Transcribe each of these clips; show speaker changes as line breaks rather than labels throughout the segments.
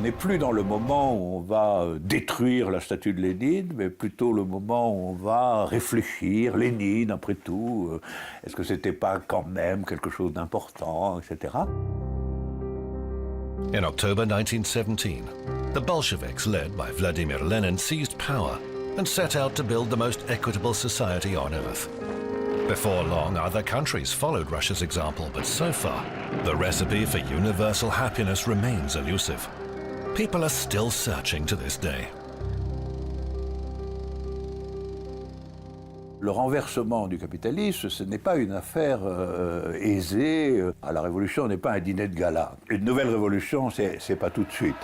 n'est plus dans le moment où on va détruire la statue de Lénine, mais plutôt le moment où on va réfléchir. Lénine, après tout, est-ce que c'était pas quand même quelque chose d'important, etc.
In October 1917, the Bolsheviks, led by Vladimir Lenin, seized power and set out to build the most equitable society on earth. Before long, other countries followed Russia's example, but so far, the recipe for universal happiness remains elusive. People are still searching to this day.
Le renversement du capitalisme, ce n'est pas une affaire aisée. La révolution n'est pas un dîner de gala. Une nouvelle révolution, c'est pas tout de suite.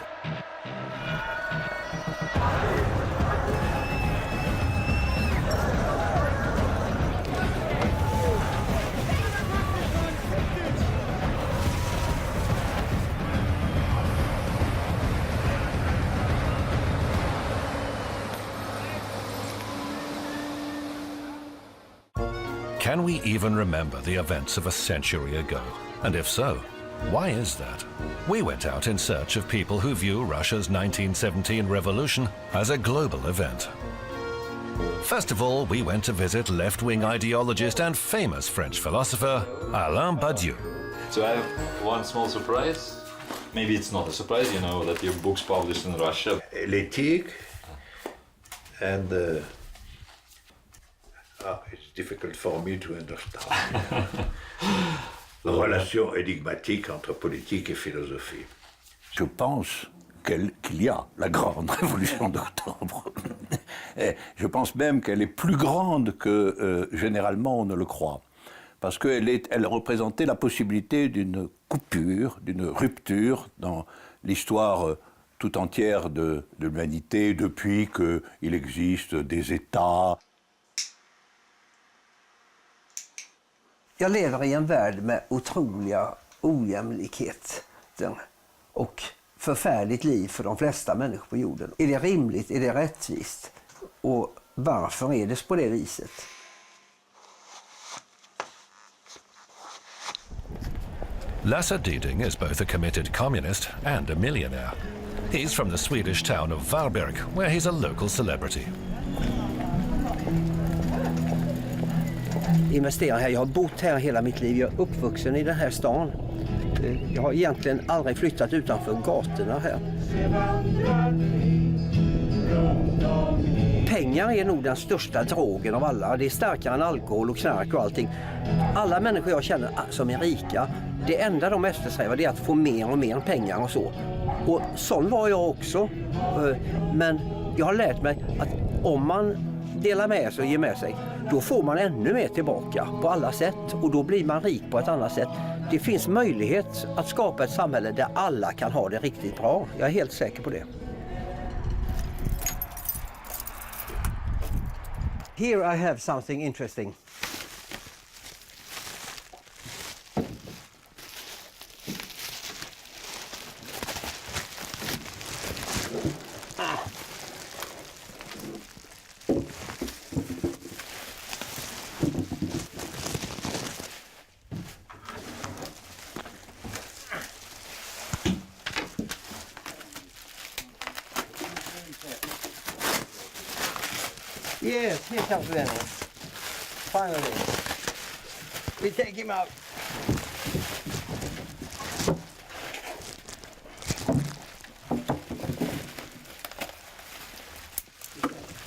Can we even remember the events of a century ago? And if so, why is that? We went out in search of people who view Russia's 1917 revolution as a global event. First of all, we went to visit left-wing ideologist and famous French philosopher Alain Badiou.
So I have one small surprise. Maybe it's not a surprise, you know, that your book's published in Russia.
L'éthique and it's difficult for me to understand. Relation énigmatique entre politique et philosophie. Je pense qu'il y a la grande révolution d'octobre. Je pense même qu'elle est plus grande que généralement on ne le croit. Parce qu'elle représentait la possibilité d'une coupure, d'une rupture dans l'histoire tout entière de l'humanité depuis qu'il existe des États.
Jag lever i en värld med otroliga ojämlikheter och förfärligt liv för de flesta människor på jorden. Är det rimligt? Är det rättvist? Och varför är det på det viset?
Lasse Diding is both a committed communist and a millionaire. He's from the Swedish town of Varberg, where he's a local celebrity.
Investera här. Jag har bott här hela mitt liv. Jag är uppvuxen i den här stan. Jag har egentligen aldrig flyttat utanför gatorna här. Pengar är nog den största drogen av alla. Det är starkare än alkohol och knark och allting. Alla människor jag känner som är rika, det enda de eftersträvar är att få mer och mer pengar och så. Och sån var jag också. Men jag har lärt mig att om man delar med sig och ger med sig, då får man ännu mer tillbaka på alla sätt. Och då blir man rik på ett annat sätt. Det finns möjlighet att skapa ett samhälle där alla kan ha det riktigt bra. Jag är helt säker på det. Here I have something interesting. Yes, here comes Lenny. Finally. We take him out.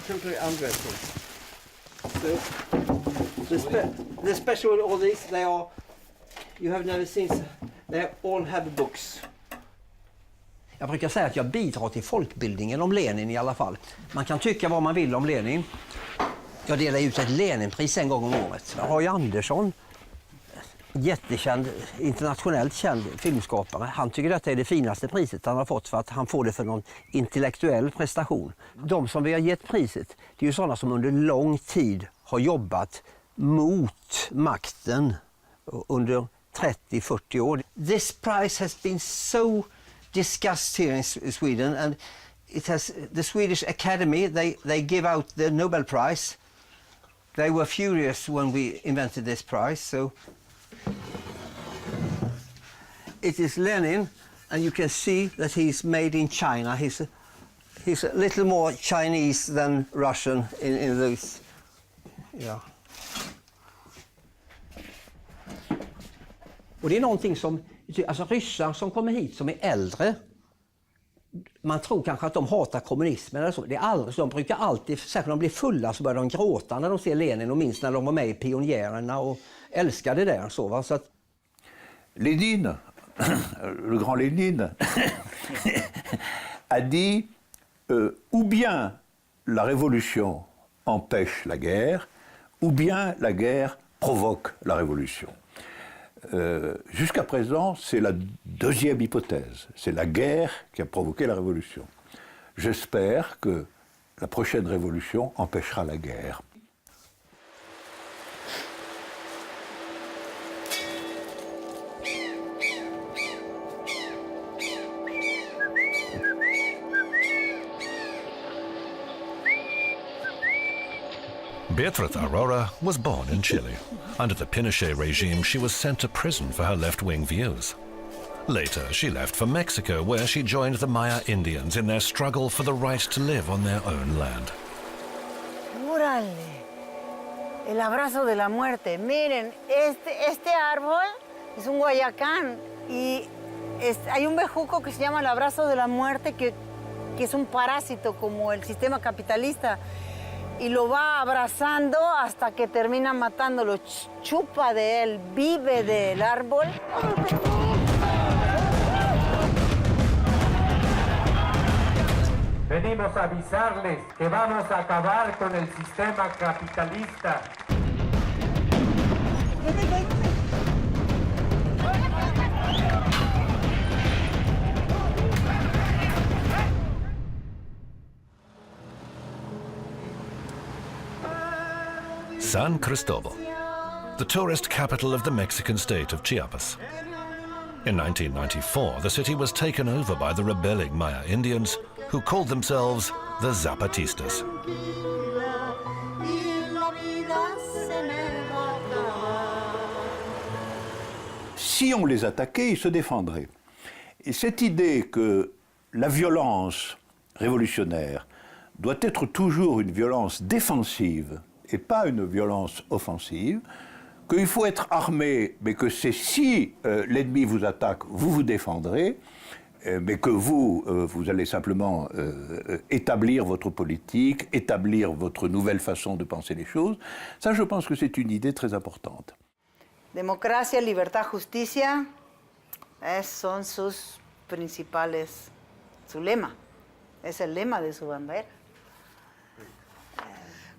Totally undressing. So, the special all these, they are, you have never seen, they all have books. Jag brukar säga att jag bidrar till folkbildningen om Lenin i alla fall. Man kan tycka vad man vill om Lenin. Jag delar ut ett Leninpris en gång om året. Roy Andersson, jättekänd, internationellt känd filmskapare. Han tycker detta är det finaste priset han har fått för att han får det för någon intellektuell prestation. De som vi har gett priset, det är ju sådana som under lång tid har jobbat mot makten under 30-40 år. This prize has been so discussed here in Sweden, and it has the Swedish Academy, they give out the Nobel Prize. They were furious when we invented this prize. So it is Lenin And you can see that he's made in China. He's a little more Chinese than Russian in those. Ja. Och det är någonting som, alltså ryssar som kommer hit som är äldre, man tror kanske att de hatar kommunismen eller så. Det är aldrig så. De brukar alltid, särskilt när de blir fulla så börjar de gråta när de ser Lenin och minst när de var med i pionjärerna och älskade det där. Så att...
Lénine, le grand Lénine, a dit ou bien la révolution empêche la guerre, ou bien la guerre provoque la révolution. Jusqu'à présent, c'est la deuxième hypothèse. C'est la guerre qui a provoqué la révolution. J'espère que la prochaine révolution empêchera la guerre.
Beatriz Aurora was born in Chile. Under the Pinochet regime, she was sent to prison for her left-wing views. Later, she left for Mexico, where she joined the Maya Indians in their struggle for the right to live on their own land.
¡Órale! El abrazo de la muerte. Miren, este árbol es un guayacán y hay un bejuco que se llama el abrazo de la muerte que es un parásito como el sistema capitalista. Y lo va abrazando hasta que termina matándolo, chupa de él, vive del árbol.
Venimos a avisarles que vamos a acabar con el sistema capitalista.
San Cristobal, the tourist capital of the Mexican state of Chiapas. In 1994, the city was taken over by the rebelling Maya Indians, who called themselves the Zapatistas.
Si on les attaquait, ils se défendraient. Et cette idée que la violence révolutionnaire doit être toujours une violence défensive et pas une violence offensive, qu'il faut être armé, mais que c'est si l'ennemi vous attaque, vous vous défendrez, mais que vous allez simplement établir votre politique, établir votre nouvelle façon de penser les choses. Ça, je pense que c'est une idée très importante.
Democracia, libertad, justicia, son sus principales, su lema. Es el lema de su bandera.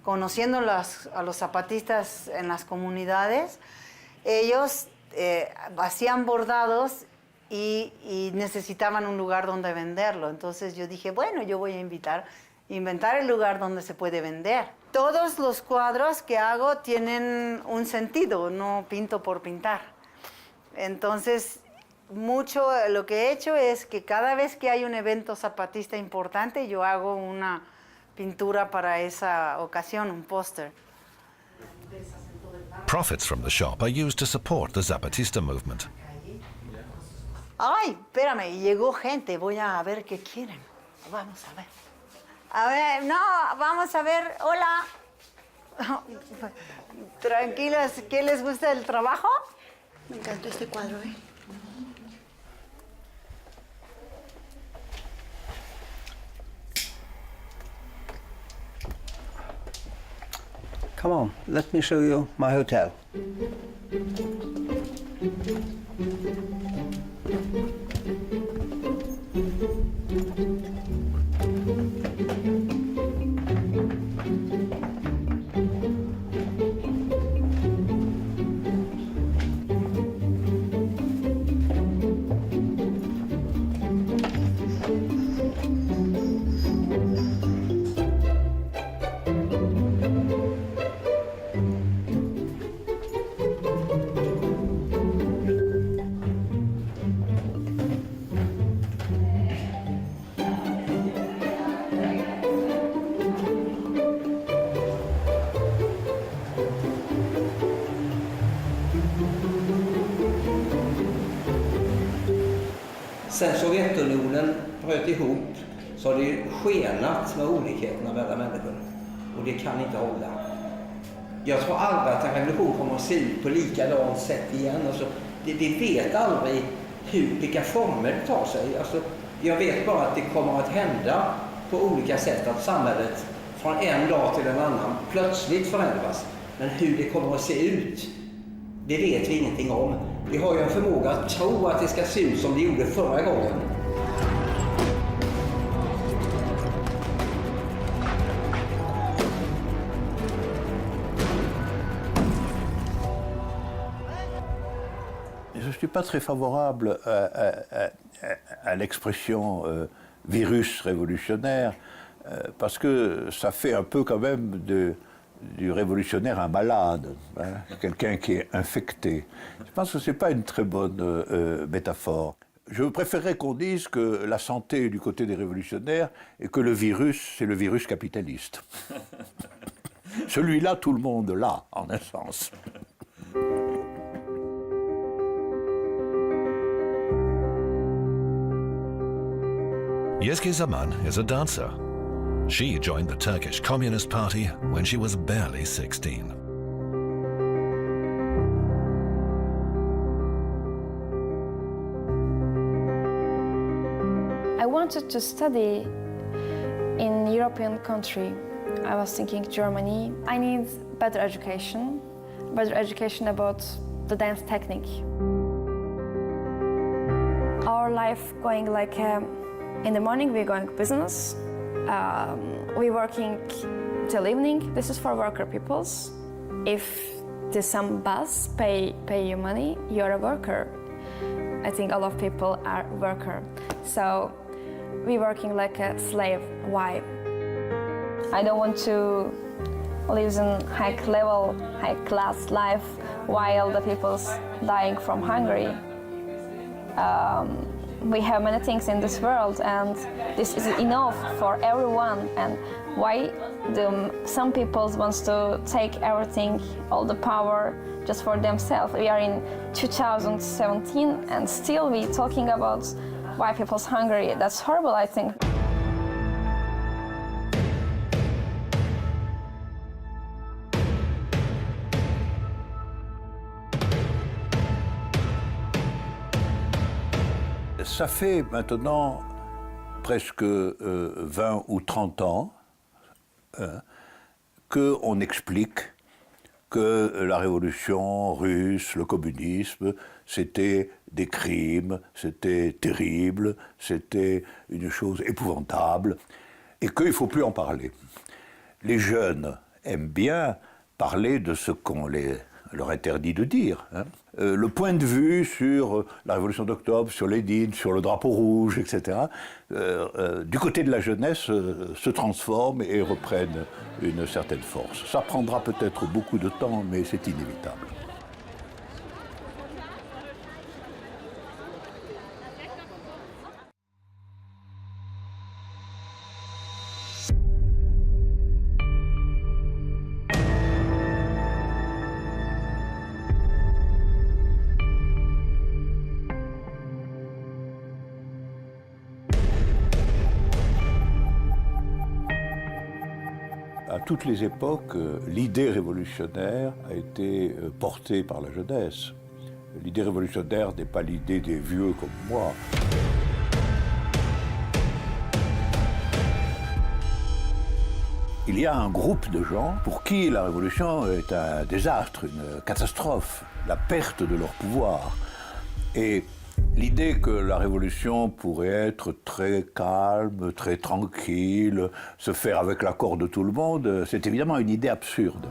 Conociendo a los zapatistas en las comunidades, ellos hacían bordados y necesitaban un lugar donde venderlo. Entonces yo dije, bueno, yo voy a inventar el lugar donde se puede vender. Todos los cuadros que hago tienen un sentido, no pinto por pintar. Entonces, mucho lo que he hecho es que cada vez que hay un evento zapatista importante, yo hago una pintura para esa ocasión, un póster.
Profits from the shop are used to support the Zapatista movement.
Ay, espérame, llegó gente, voy a ver qué quieren. Vamos a ver. A ver, no, vamos a ver, hola. Tranquilas, ¿qué les gusta del trabajo?
Me encantó este cuadro, ¿eh?
Come on, let me show you my hotel. Sen Sovjetunionen bröt ihop så har det skenat med olikheterna mellan människor. Och det kan inte hålla. Jag tror aldrig att en revolution kommer att se ut på likadant sätt igen. Alltså, vi vet aldrig vilka former det tar sig. Alltså, jag vet bara att det kommer att hända på olika sätt. Att samhället från en dag till en annan plötsligt förändras. Men hur det kommer att se ut, det vet vi ingenting om. Vi har ju en förmåga att tro att det ska se ut som det gjorde förra gången.
Je ne suis pas très favorable à l'expression virus révolutionnaire parce que ça fait un peu quand même du révolutionnaire un malade, hein, quelqu'un qui est infecté. Je pense que ce n'est pas une très bonne métaphore. Je préférerais qu'on dise que la santé est du côté des révolutionnaires et que le virus, c'est le virus capitaliste. Celui-là, tout le monde l'a, en un sens.
Yezgi Zaman is a dancer. She joined the Turkish Communist Party when she was barely 16.
I wanted to study in European country. I was thinking Germany. I need better education about the dance technique. Our life going like in the morning we're going business, we're working till evening. This is for worker peoples. If there's some boss pay you money, you're a worker. I think a lot of people are worker. So we're working like a slave. Why? I don't want to live in high level, high class life while the people's dying from hunger. We have many things in this world and this is enough for everyone, and why some people want to take everything, all the power just for themselves. We are in 2017 and still we talking about why people's hungry. That's horrible, I think.
Ça fait maintenant presque 20 ou 30 ans qu'on explique que la révolution russe, le communisme, c'était des crimes, c'était terrible, c'était une chose épouvantable, et qu'il ne faut plus en parler. Les jeunes aiment bien parler de ce qu'on leur interdit de dire. Hein. Le point de vue sur la Révolution d'octobre, sur Lénine, sur le drapeau rouge, etc., du côté de la jeunesse, se transforme et reprennent une certaine force. Ça prendra peut-être beaucoup de temps, mais c'est inévitable. À toutes les époques, l'idée révolutionnaire a été portée par la jeunesse. L'idée révolutionnaire n'est pas l'idée des vieux comme moi. Il y a un groupe de gens pour qui la révolution est un désastre, une catastrophe, la perte de leur pouvoir. Et l'idée que la révolution pourrait être très calme, très tranquille, se faire avec l'accord de tout le monde, c'est évidemment une idée absurde.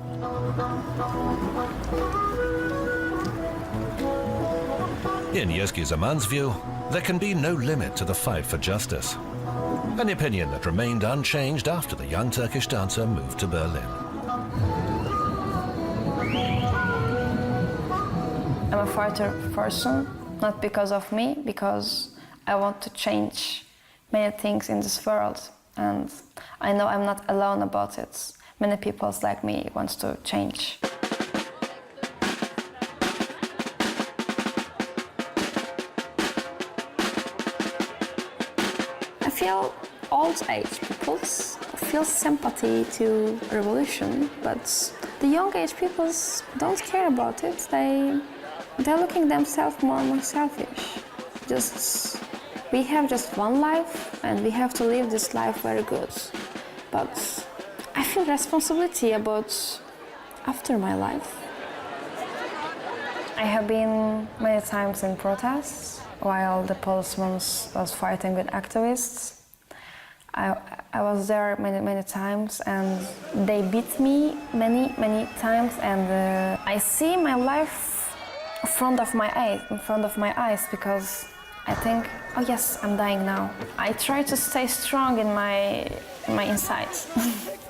In Yezgi Zaman's view, there can be no limit to the fight for justice. An opinion that remained unchanged after the young Turkish dancer moved to Berlin.
I'm a fighter person. Not because of me, because I want to change many things in this world. And I know I'm not alone about it. Many people like me want to change. feel old age people feel sympathy to revolution, but the young age people don't care about it. They're looking themselves more and more selfish. We have just one life and we have to live this life very good. But I feel responsibility about after my life. I have been many times in protests while the policeman was fighting with activists. I was there many times and they beat me many times, and I see my life in front of my eyes because I think, oh yes, I'm dying now. I try to stay strong in my insides.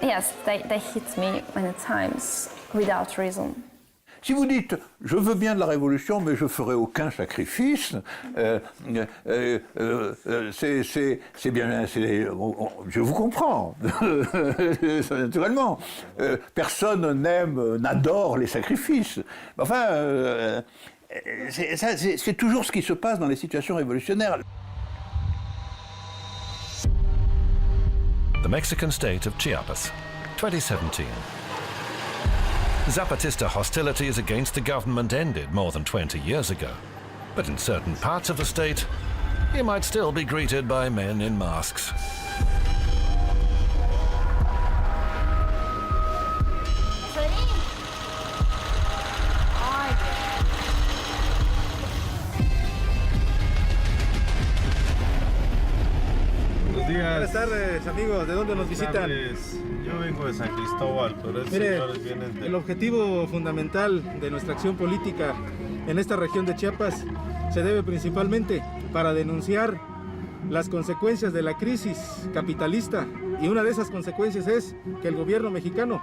Yes, they hit me many times without reason.
Si vous dites « je veux bien de la révolution, mais je ferai aucun sacrifice », c'est bien, je vous comprends, naturellement. Personne n'adore les sacrifices. Enfin, c'est toujours ce qui se passe dans les situations révolutionnaires.
The Mexican state of Chiapas, 2017. Zapatista hostilities against the government ended more than 20 years ago. But in certain parts of the state, you might still be greeted by men in masks.
Buenas tardes, amigos. ¿De dónde nos visitan?
Yo vengo de San Cristóbal, pero estos
Mire,
señores vienen de...
el objetivo fundamental de nuestra acción política en esta región de Chiapas se debe principalmente para denunciar las consecuencias de la crisis capitalista, y una de esas consecuencias es que el gobierno mexicano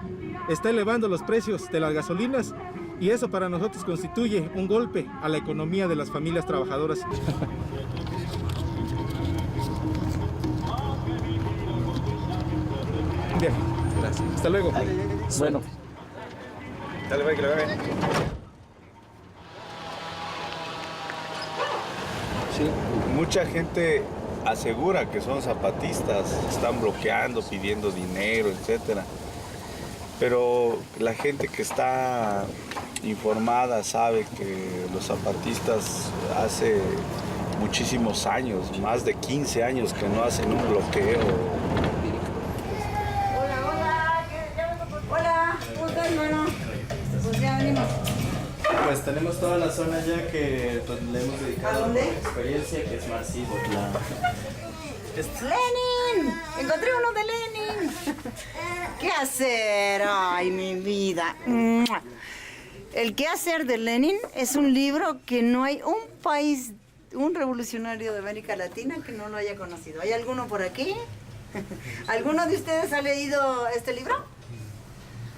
está elevando los precios de las gasolinas, y eso para nosotros constituye un golpe a la economía de las familias trabajadoras. Bien, gracias. Hasta luego. Bueno. Dale, que lo haga bien.
Sí, mucha gente asegura que son zapatistas, están bloqueando, pidiendo dinero, etcétera. Pero la gente que está informada sabe que los zapatistas hace muchísimos años, más de 15 años que no hacen un bloqueo.
Pues tenemos toda la zona ya que pues, le hemos dedicado experiencia, que es masivo.
¡Lenin! ¡Encontré uno de Lenin! ¿Qué hacer? ¡Ay, mi vida! El qué hacer de Lenin es un libro que no hay un país, un revolucionario de América Latina que no lo haya conocido. ¿Hay alguno por aquí? ¿Alguno de ustedes ha leído este libro?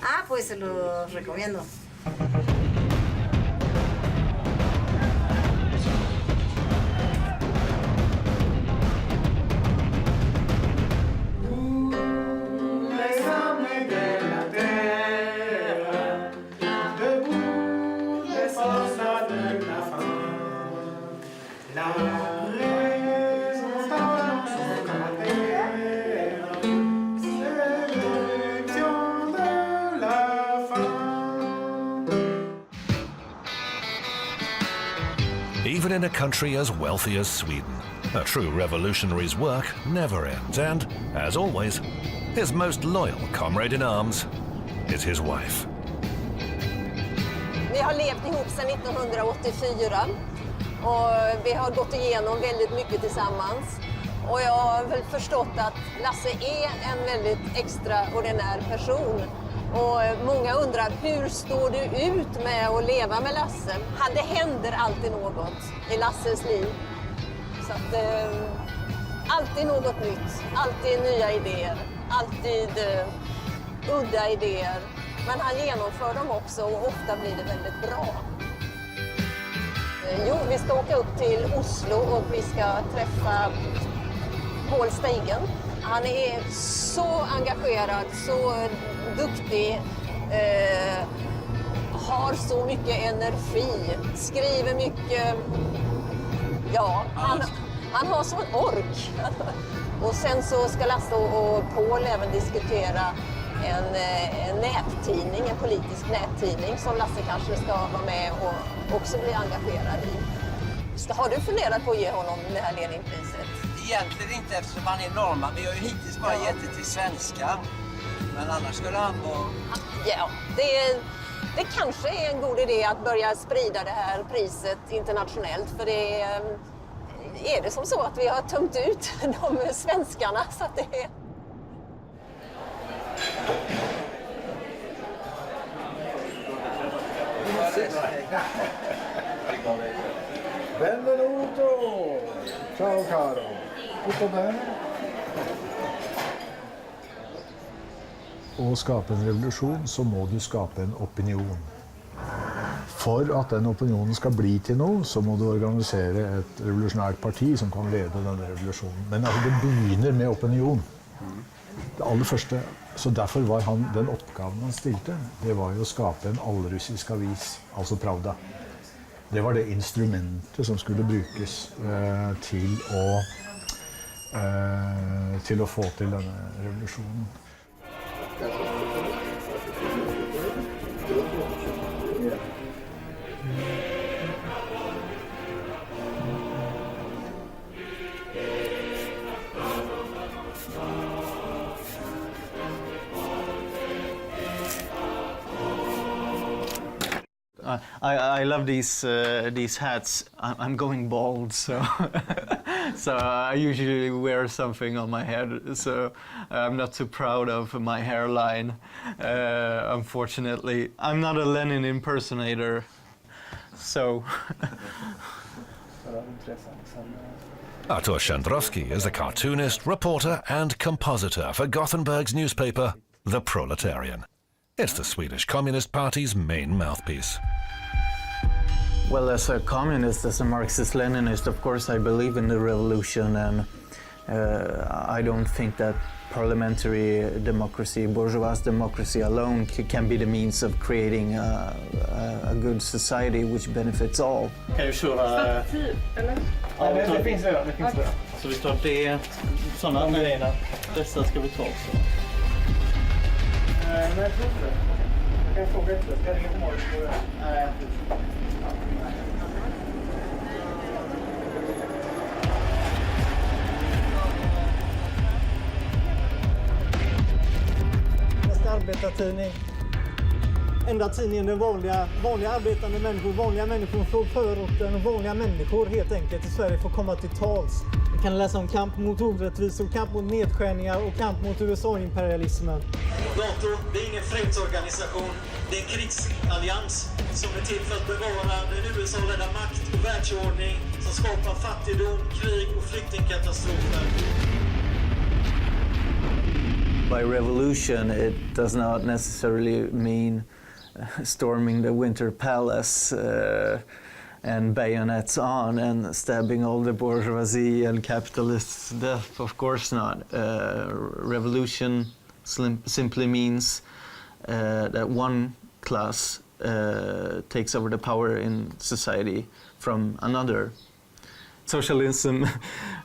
Ah, pues se los recomiendo.
Even in a country as wealthy as Sweden, a true revolutionary's work never ends, and, as always, his most loyal comrade in arms is his wife.
Vi har levt ihop sedan 1984 och vi har gått igenom väldigt mycket tillsammans. Och jag har väl förstått att Lasse är en väldigt extraordinär person. Och många undrar, hur står du ut med att leva med Lasse? Det händer alltid något i Lasses liv. Så att, alltid något nytt, alltid nya idéer, alltid udda idéer. Men han genomför dem också och ofta blir det väldigt bra. Jo, vi ska åka upp till Oslo och vi ska träffa Paul Steigen. Han är så engagerad, så duktig, har så mycket energi, skriver mycket. Ja, han har sån ork. Och sen så ska Lasse och Paul även diskutera en nättidning, en politisk nättidning som Lasse kanske ska vara med och också bli engagerad i. Har du funderat på att ge honom det här Leninpriset?
Egentligen inte eftersom han är norrman. Vi har ju hittills bara gett det till svenskar. Men annars skulle han vara...
Ja, det kanske är en god idé att börja sprida det här priset internationellt. För det är det som så att vi har tömt ut de svenskarna. Så att det är...
Benvenuto! Ciao caro! Tutto bene?
Å skape en revolusjon, så må du skape en opinion. For at den opinionen skal bli til noe, så må du organisere et revolusjonært parti som kan lede denne revolusjonen. Men altså, det begynner med opinion. Det aller første. Så derfor var den oppgaven han stilte, det var jo å skape en allrussisk avis, altså Pravda. Det var det instrumentet som skulle brukes til å få til denne revolusjonen.
I love these hats. I'm going bald, so so I usually wear something on my head. So I'm not too proud of my hairline. Unfortunately, I'm not a Lenin impersonator. So.
Artur Shandrovsky is a cartoonist, reporter and compositor for Gothenburg's newspaper, The Proletarian. It's the Swedish Communist Party's main mouthpiece.
Well, as a communist, as a Marxist-Leninist, of course I believe in the revolution, and I don't think that parliamentary democracy, bourgeois democracy alone can be the means of creating a good society which benefits all.
Kan du köra... Stativ, eller? Ja, det finns redan. Så vi tar det, sådana grejerna. Dessa ska vi ta också. Nej, jag tror inte. Jag kan fråga efter. Ska jag ringa på morgon? Nej,
Nästa arbetartidning. Enda tidningen där vanliga arbetande människor, vanliga människor från förorten och vanliga människor helt enkelt i Sverige får komma till tals. Vi kan läsa om kamp mot orättvisor, kamp mot nedskärningar och kamp mot USA-imperialismen.
NATO, det är ingen fredsorganisation. Det är en krigsallians som är till för att bevara den USA-ledda makt och världsordning som skapar fattigdom, krig och flyktingkatastrofer.
By revolution, it does not necessarily mean storming the Winter Palace and bayonets on and stabbing all the bourgeoisie and capitalists to death. Of course not. Revolution simply means that one class takes over the power in society from another. Socialism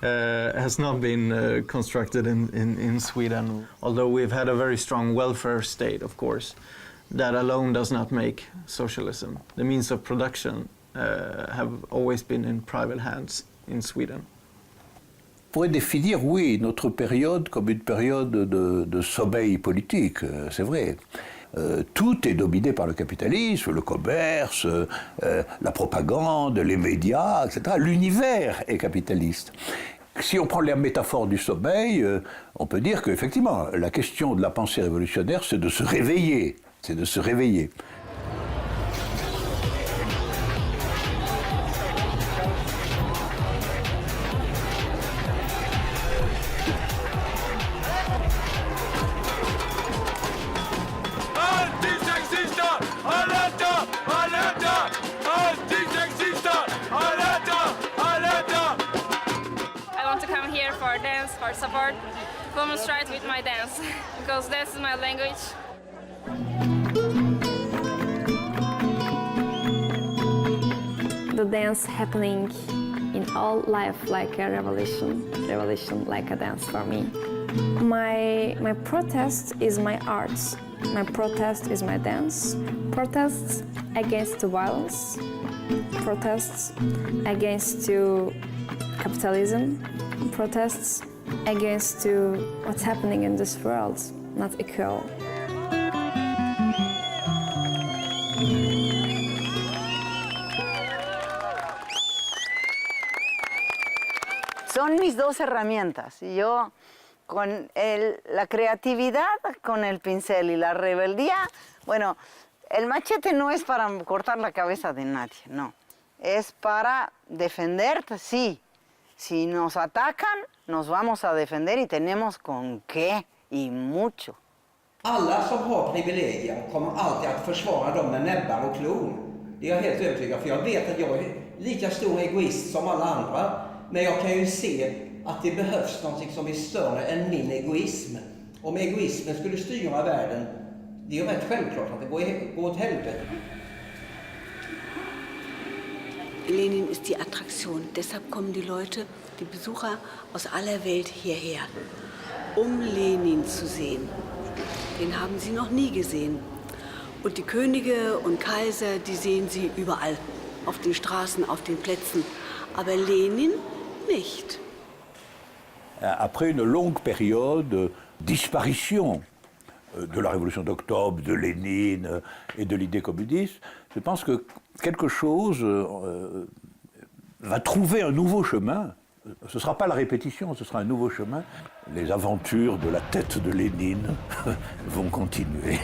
has not been constructed in Sweden, although we've had a very strong welfare state, of course. That alone does not make socialism. The means of production have always been in private hands in Sweden.
On pourrait définir, oui, notre période comme une période de sommeil politique, c'est vrai. Tout est dominé par le capitalisme, le commerce, la propagande, les médias, etc. L'univers est capitaliste. Si on prend la métaphore du sommeil, on peut dire qu'effectivement, la question de la pensée révolutionnaire, c'est de se réveiller. C'est de se réveiller.
For support, demonstrate with my dance, because that's my language.
The dance happening in all life like a revolution. revolution like a dance for me. My protest is my art. My protest is my dance. Protests against the violence. Protests against to capitalism. Protests against to what's happening in this world, not equal.
Son mis dos herramientas. Y yo, con la creatividad, con el pincel y la rebeldía, bueno, el machete no es para cortar la cabeza de nadie, no. Es para defenderte, sí. Si nos atacan, nos vamos a defender y tenemos con qué y mucho.
Alla som har privilegier kommer alltid att försvara dem med näbbar och klor. Det är jag helt övertygad, för jag vet att jag är lika stor egoist som alla andra. Men jag kan ju se att det behövs något som är större än min egoism. Om egoismen skulle styra världen, det är ju rätt självklart att det går åt helvete.
Lenin ist die Attraktion. Deshalb kommen die Leute, die Besucher aus aller Welt hierher, um Lenin zu sehen. Den haben sie noch nie gesehen. Und die Könige und Kaiser, die sehen sie überall, auf den Straßen, auf den Plätzen. Aber Lenin nicht.
Après une longue période de disparition de la révolution d'octobre, de Lénine et de l'idée communiste, je pense que quelque chose va trouver un nouveau chemin. Ce ne sera pas la répétition, ce sera un nouveau chemin. Les aventures de la tête de Lénine vont continuer.